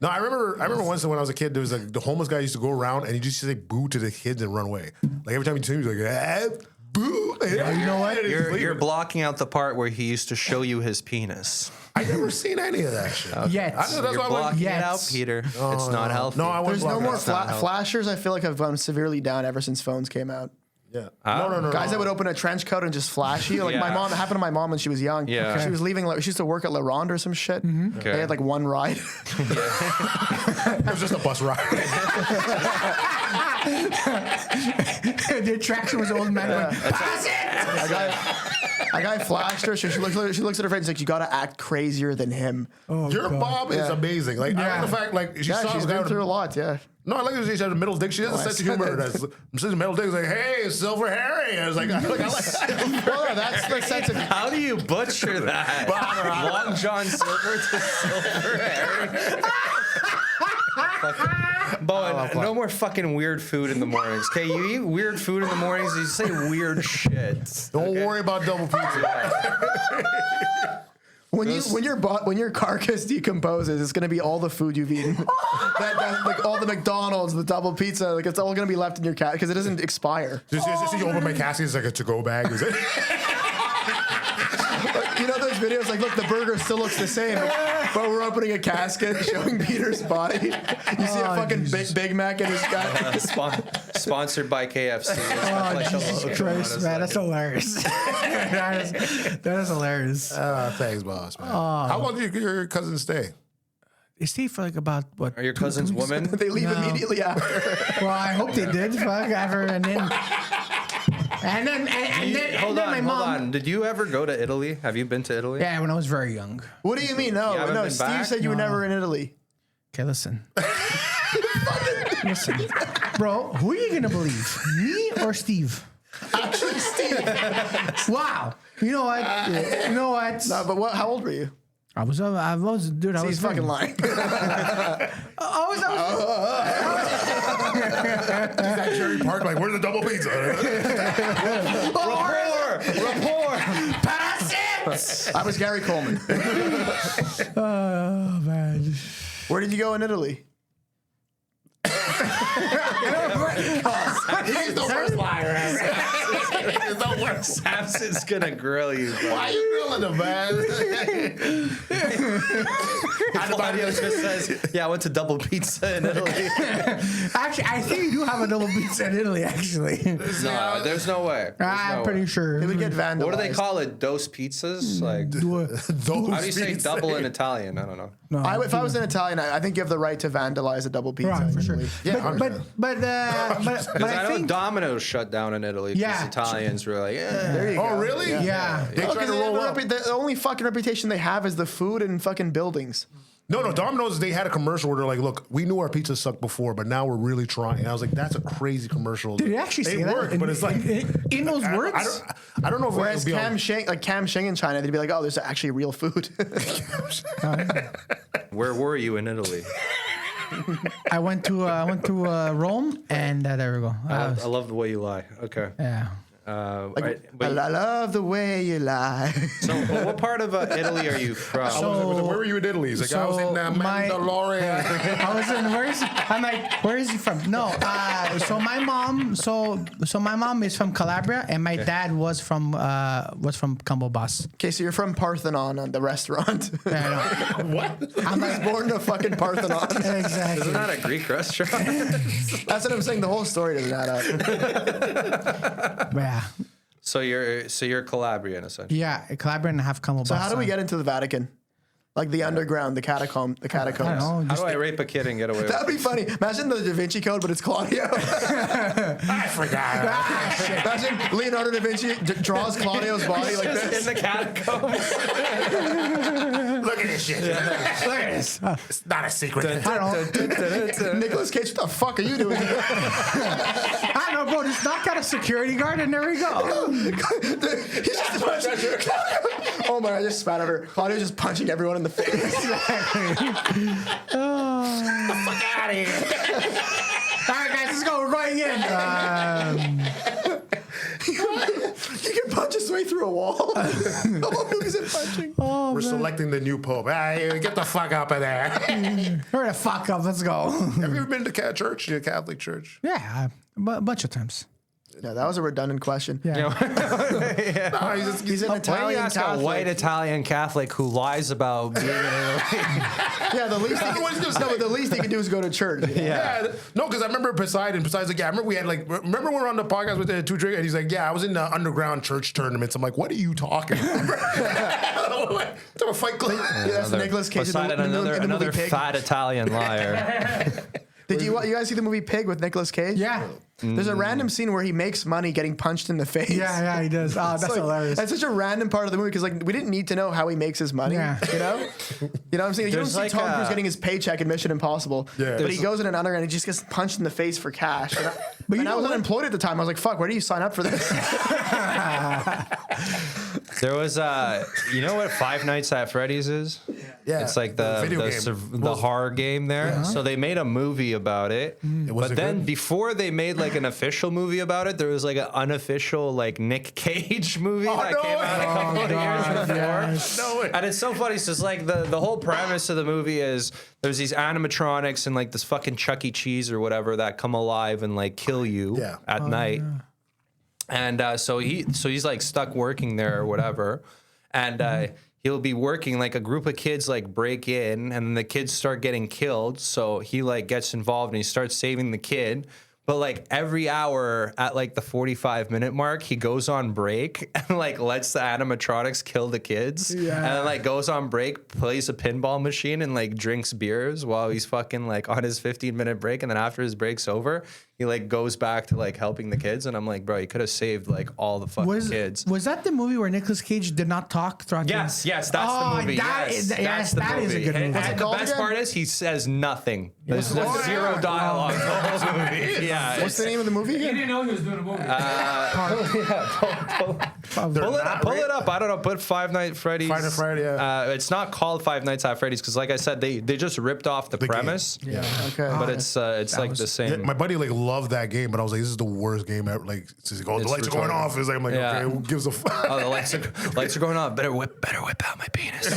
No, I remember once when I was a kid, there was like the homeless guy used to go around and he just used to say boo to the kids and run away. Like every time he was like, boo. You know what? You're blocking out the part where he used to show you his penis. I never seen any of that shit. Yet. I know that's You're why I'm like, blocking it Yes. out, Peter. It's not healthy. no, I There's wasn't no more not flashers. I feel like I've gone severely down ever since phones came out. Yeah. No. Guys that would open a trench coat and just flash you. Like my Yeah. mom, it happened to my mom when she was young. Yeah. She was leaving, she used to work at La Ronde or some shit. Okay. They had like one ride. It was just a bus ride. The attraction was the old man going, pass it! A guy flashed her. She looks at her friend. She's like, you gotta act crazier than him. Your mom is Yeah. amazing. Like I like the fact like she Yeah, saw she's the guy been with through a lot. Yeah. No, I like that she has a middle dick. She has a I sense of said humor. that. That's middle dick is like, hey, Silver Harry. I was like, I like Well, yeah, that's the sense of. How do you butcher that? Long John Silver to Silver Harry. Bowen, no more fucking weird food in the mornings. Okay, you eat weird food in the mornings. You say weird shit. Don't worry about double pizza. when your carcass decomposes, it's gonna be all the food you've eaten. that like all the McDonald's, the double pizza, like it's all gonna be left in your cat because it doesn't expire. Just you open my casket, it's like a to-go bag. Is it? You know those videos like, look, the burger still looks the same, but we're opening a casket showing Peter's body. You see a fucking Big Mac in his gut. Sponsored by KFC. Oh, Jesus Christ, man, that's hilarious. that is hilarious. Thanks, boss, man. How long did your cousin stay? They stayed for like about what? Are your cousins women? They leave immediately after. Well, I hope they did. Fuck, ever, and then Hold my mom. on. Did you ever go to Italy? Have you been to Italy? Yeah, when I was very young. What do you mean? You No, haven't no. been Steve back? said you were never in Italy. Okay, listen. Listen, bro, who are you gonna believe, me or Steve? Actually, Steve. Wow. You know what? You know what? No, but what? How old were you? I was, dude. I was He's fucking lying. At Cherry Park, like, where's the double pizza? Rapport. Pass it. I was Gary Coleman. Oh man. Where did you go in Italy? He's the worst liar. He's the worst. Samson's gonna grill you. Why are you grilling him, man? Claudio just says, "Yeah, I went to Double Pizza in Italy." Actually, I think you do have a double pizza in Italy. Actually, No, there's no way. There's I'm no pretty way. sure. It would get vandalized. What do they call it? Dose pizzas? Like, how do you say double in Italian? I don't know. No, If I was in Italian, I think you have the right to vandalize a double pizza. right, for in sure. Italy. Yeah, But Because I I know think Domino's shut down in Italy. Because Yeah. Italians were like, There you go. Oh, really? yeah. They Oh, try 'cause to roll up. the only fucking reputation they have is the food and fucking buildings. No, Domino's, they had a commercial where they're like, look, we knew our pizza sucked before, but now we're really trying. And I was like, that's a crazy commercial. Did it actually say that? worked, but it's like, in those words. I don't know if Whereas it'll be on- Cam Shing in China, they'd be like, oh, there's actually real food. where were you in Italy? I went to Rome, and there we go. I love the way you lie. Okay. Yeah. Right, I love the way you lie. so, what part of Italy are you from? where were you in Italy? He's like, I was in Mandalorian. I was in I'm like, where is he from? No, so my mom is from Calabria, and my dad was from Cambobas. Okay, so you're from Parthenon, the restaurant. Yeah, I know. What? I'm born in a fucking Parthenon. Exactly. Isn't that a Greek restaurant? That's what I'm saying. The whole story doesn't add up. Yeah, So you're Calabrian essentially. yeah, Calabria and half Cambobas. So how do we get into the Vatican? Like the underground, the catacombs. I don't know. How do I rape a kid and get away with it? That'd be funny. Imagine the Da Vinci Code, but it's Claudio. I forgot. Imagine Leonardo da Vinci draws Claudio's body like In this. the catacombs. Look at this shit. Look at this. It's not a secret. I don't know. Nicolas Cage, what the fuck are you doing here? I don't know, bro. Just knock out a security guard, and there we go. He's just punching. Oh my! I just spat at her. Claudio's just punching everyone in the face. All right, guys, let's go. We're going in. He can punch his way through a wall. Who is it punching? We're selecting the new pope. Get the fuck up of there. Hurry the fuck up. Let's go. Have you ever been to church? The Catholic church? Yeah, a bunch of times. Yeah, that was a redundant question. Yeah. No, He's an Why do you Italian ask a Catholic. white Italian Catholic who lies about being in Italy? Yeah, the least he can do is go to church. Yeah. No, because I remember Poseidon's like, yeah, I remember we had like, remember we were on the podcast with the two drink, and he's like, yeah, I was in the underground church tournaments. I'm like, what are you talking about? What type of fight club? Yeah, that's Nicolas Cage Poseidon, in the another movie Pig. fat Italian liar. Did you guys see the movie Pig with Nicolas Cage? Yeah. There's a random scene where he makes money getting punched in the face. Yeah, he does. Oh, that's hilarious. That's such a random part of the movie because like we didn't need to know how he makes his money. Yeah. You know what I'm saying? You don't There's see like Tom a- Cruise getting his paycheck in Mission Impossible. Yeah. But he goes in an underground and he just gets punched in the face for cash. And you I know was what? unemployed at the time. I was like, fuck, where do you sign up for this? There was, you know what Five Nights at Freddy's is? Yeah, It's like the the video the, game. the horror game there. So they made a movie about it. Was But it then good? before they made like an official movie about it, there was like an unofficial like Nick Cage movie that no came out a way. couple of years before. yes. No way. And it's so funny. It's just like the whole premise of the movie is there's these animatronics and like this fucking Chuck E. Cheese or whatever that come alive and like kill you Yeah. at night. And so he's like stuck working there or whatever, and he'll be working like a group of kids like break in, and the kids start getting killed. So he like gets involved and he starts saving the kid. But like every hour at like the 45-minute mark, he goes on break and like lets the animatronics kill the kids. Yeah. And then like goes on break, plays a pinball machine and like drinks beers while he's fucking like on his 15-minute break. And then after his break's over, he like goes back to like helping the kids. And I'm like, bro, you could have saved like all the fucking kids. Was that the movie where Nicolas Cage did not talk throughout? Yes, that's Oh, the movie. that Yes, is- that's yes, the that is a movie. good movie. And What's it the called best again? part is he says nothing. There's Oh, yeah. zero dialogue the whole movie. Yeah. What's the name of the movie He again? didn't know he was doing a movie. Pull it up. I don't know. Put Five Nights at Freddy's. Five Nights at Freddy's, yeah. It's not called Five Nights at Freddy's because, like I said, they just ripped off the game. premise. Yeah. Okay. But it's like the Yeah, same. my buddy like loved that game, but I was like, "This is the worst game ever." Like, it's like, oh, the It's lights are going retarded. off. It's like, I'm like, Yeah. okay, who gives a fuck? Oh, the lights are going off. Better whip out my penis.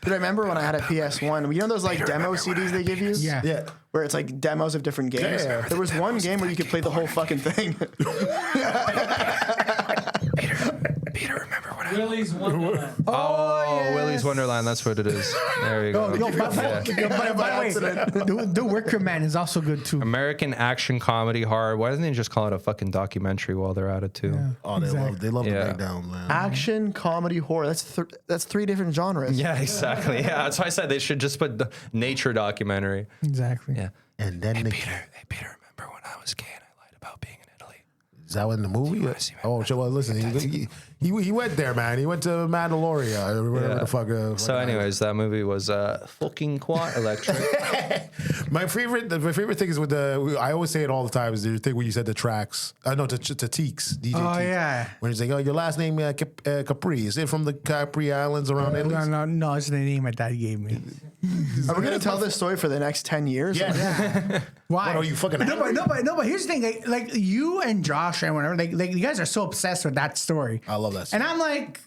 Dude, I remember when I had a PS1. You know those like demo CDs they give you? Yeah. Yeah, Where it's like demos of different games. Yeah. There was one game where you could play the whole fucking thing. Peter, remember when I? Willie's Wonderland. Oh, Willy's Wonderland. That's what it is. There you go. Yo, by the way, accident. the Wicker Man is also good too. American action comedy horror. Why doesn't they just call it a fucking documentary while they're at it too? oh, they love Yeah. the breakdown, man. Action, comedy, horror. That's three different genres. Yeah, exactly. Yeah, that's why I said they should just put the nature documentary. Exactly. Yeah. And then the, Peter, remember when I was gay and I lied about being in Italy? is that in the movie? see my Oh, well, listen, he went there, man. He went to Mandalorian, or whatever Yeah. the fuck. So, anyways, that movie was fucking quite electric. My favorite thing is with the. I always say it all the time. Is the thing when you said the tracks. No, to Teeks. DJ Oh, Teeks. yeah. When he's like, "Oh, your last name Capri. Is it from the Capri Islands around Italy?" No, it's the name my dad gave me. Are we gonna tell this story for the next 10 years? Yeah. Why? What are you fucking? But here's the thing. Like you and Josh and whatever, like you guys are so obsessed with that story. I love that. And I'm like,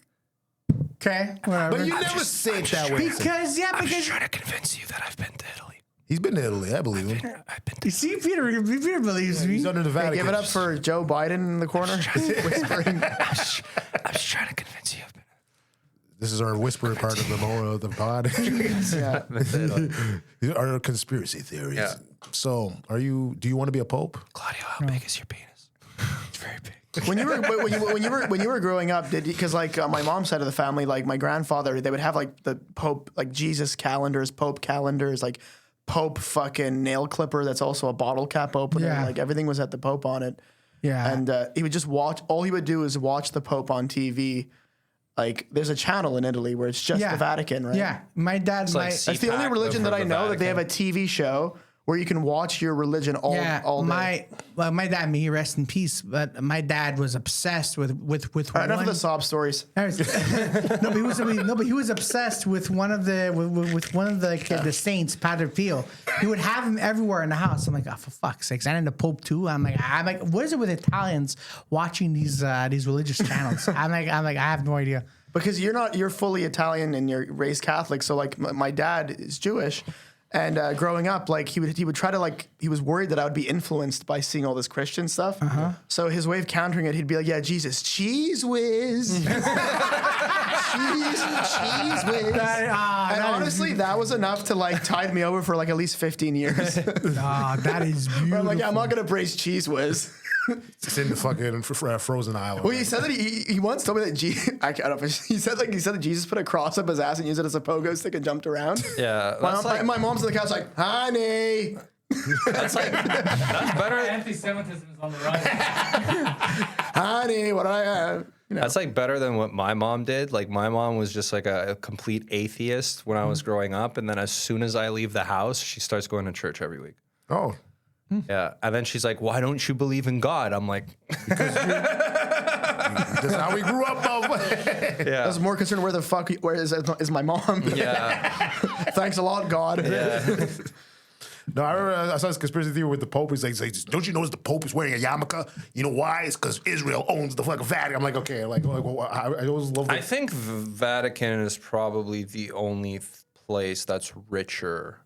okay, whatever. But you never say it that way. because trying to convince you that I've been to Italy. He's been to Italy. I believe him. I've been you see, Peter believes me. He's under the Hey, Vatican. give it up for Joe Biden in the corner. Whispering. I was just trying to convince you. I've been This is our whisper part of the pod. Yeah. Our conspiracy theories. Yeah. So, do you want to be a pope? Claudio, how big is your penis? It's very big. When you were growing up, because like my mom's side of the family, like my grandfather, they would have like the Pope, like Jesus calendars, Pope calendars, like Pope fucking nail clipper that's also a bottle cap opener. Yeah. Like everything was at the Pope on it. Yeah. And he would just watch. All he would do is watch the Pope on TV. Like there's a channel in Italy where it's just the Vatican, right? Yeah, my dad. like That's the only CPAC, religion but that for I the know that they have a Vatican. TV show where you can watch your religion all day. My dad, may he rest in peace. But my dad was obsessed with All right, enough one. of the sob stories. But he was obsessed with one of the saints, Padre Pio. He would have him everywhere in the house. I'm like, oh, for fuck's sakes! And the Pope too. I'm like, what is it with Italians watching these religious channels? I'm like, I have no idea. Because you're fully Italian and you're raised Catholic. So like my dad is Jewish, and growing up, like he would try to like he was worried that I would be influenced by seeing all this Christian stuff. So his way of countering it, he'd be like, "Yeah, Jesus, cheese whiz, cheese whiz." And honestly, that was enough to like tide me over for like at least 15 years. That is beautiful. I'm like, I'm not gonna praise cheese whiz. It's in the fucking frozen aisle. Well, he said that he once told me that I don't know. He said that Jesus put a cross up his ass and used it as a pogo stick and jumped around. Yeah, My mom's on the couch like, honey. that's better. Anti-Semitism is on the rise. Honey, what do I have? That's like better than what my mom did. Like my mom was just like a complete atheist when I was growing up, and then as soon as I leave the house, she starts going to church every week. Oh, Yeah, and then she's like, "Why don't you believe in God?" I'm like, That's how we grew up, motherfucker. I was more concerned where is my mom? Yeah. Thanks a lot, God. Yeah. No, I remember I saw this conspiracy theory with the Pope. He's like, don't you notice the Pope is wearing a yarmulke? You know why? It's because Israel owns the fucking Vatican. I'm like, okay, well, I always love. I think Vatican is probably the only place that's richer.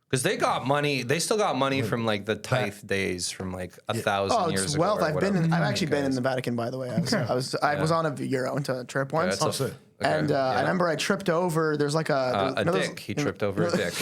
Because they got money, they still got money from like the tithe days from like 1,000 Oh, years it's ago. wealth. or I've whatever. actually been in the Vatican, by the way. I was on a trip once. That's a- sick. okay, And yeah. I remember I tripped over. There's like a those- dick. He tripped over a dick.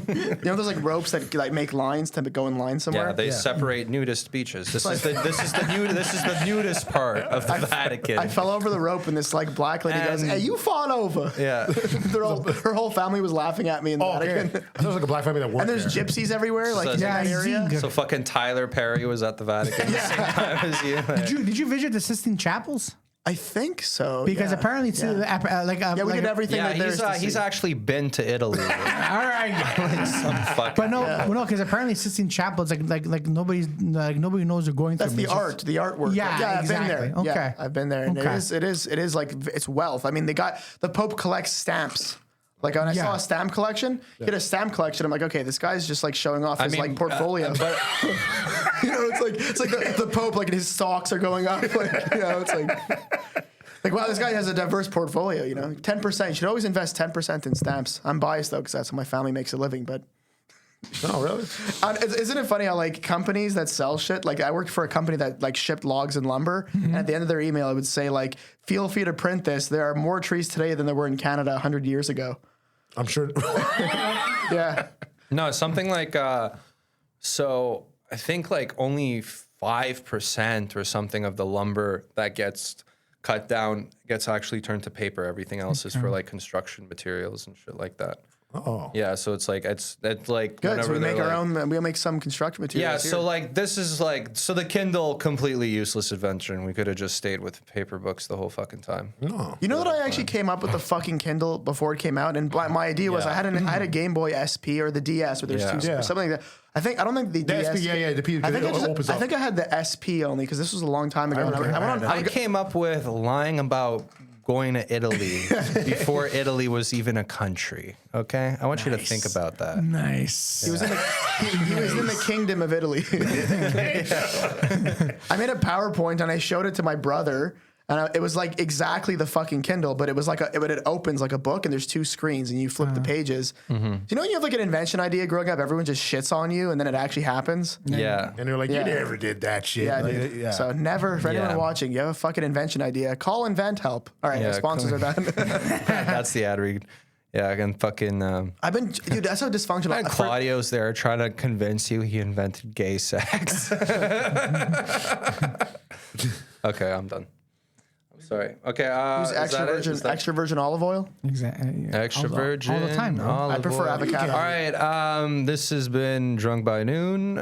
You know those like ropes that like make lines to go in line somewhere. Yeah, they separate nudist beaches. This is the nudist part of the Vatican. I fell over the rope and this like black lady goes, And- "Hey, you fall over." Yeah. Her whole family was laughing at me in the Oh, okay. Vatican. I thought it was like a black family that worked And there's there. gypsies everywhere, like in Yeah, that area. So fucking Tyler Perry was at the Vatican the same time as you. Did you visit the Sistine Chapels? I think so. Because yeah. apparently it's yeah. like We did everything Yeah, that there is to he's see. actually been to Italy. all right. Some fucking, But no, because apparently Sistine Chapels like nobody knows they're going That's through. the art, the artwork. Yeah, I've been there. exactly. Yeah, Okay. I've been there, and Okay. it is like it's wealth. I mean, the Pope collects stamps. Like when I saw a stamp collection, he had a stamp collection. I'm like, okay, this guy's just like showing off his like portfolio. but You know, it's like the Pope, like his stocks are going up. Like, you know, it's like wow, this guy has a diverse portfolio. You know, 10%. You should always invest 10% in stamps. I'm biased though because that's how my family makes a living. But Oh, really? isn't it funny how like companies that sell shit? Like I worked for a company that like shipped logs and lumber, and at the end of their email, it would say like, "Feel free to print this. There are more trees today than there were in Canada 100 years ago." I'm sure. Yeah. no, something like so I think like only 5% or something of the lumber that gets cut down gets actually turned to paper. Everything else is for like construction materials and shit like that. Oh. Yeah, so it's like it's like Good. So we they're make our like- own. We'll make some construction Yeah, materials. so here. like this is like so the Kindle completely useless invention. We could have just stayed with paper books the whole fucking time. No. You know that I actually came up with the fucking Kindle before it came out, and my idea was Yeah. I had a Game Boy SP or the DS, where there's Yeah. two Yeah. something like that. I don't think the The DS. SP, yeah, the P, I think it opens I up. think I had the SP only because this was a long time ago. and okay. I went on. I came up with lying about going to Italy before Italy was even a country. Okay, I want you to think about that. Nice. He was in the kingdom of Italy. I made a PowerPoint and I showed it to my brother. And it was like exactly the fucking Kindle, but it was like it opens like a book and there's two screens and you flip the pages. Do you know when you have like an invention idea growing up, everyone just shits on you and then it actually happens? Yeah. And they're like, Yeah. you never did that shit. Yeah, Like, dude. yeah. So never, for anyone Yeah. watching, you have a fucking invention idea, call Invent Help. All right, Yeah, sponsors are done. That's the ad read. Yeah, I can fucking. Dude, that's how dysfunctional. And Claudio's there trying to convince you he invented gay sex. Okay, I'm done. I'm sorry. Okay, Use is that it? Is that extra virgin olive oil. Exactly. extra virgin all the time. No? olive I prefer oil. avocado. All right, this has been Drunk by Noon.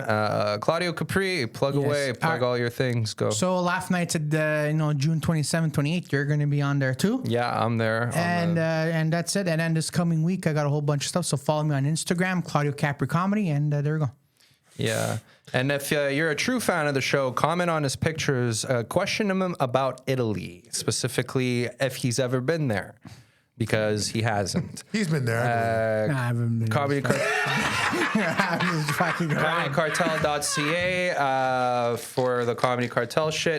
Claudio Capri, plug away, plug all your things. Go. So laugh nights at June 27th, 28th. You're going to be on there too. Yeah, I'm there. And that's it. And then this coming week, I got a whole bunch of stuff. So follow me on Instagram, Claudio Capri Comedy, and there we go. Yeah. And if you're a true fan of the show, comment on his pictures. Question him about Italy, specifically if he's ever been there, because he hasn't. He's been there. Nah, I haven't been Comedy fucking ComedyCartel.ca for the Comedy Cartel shit.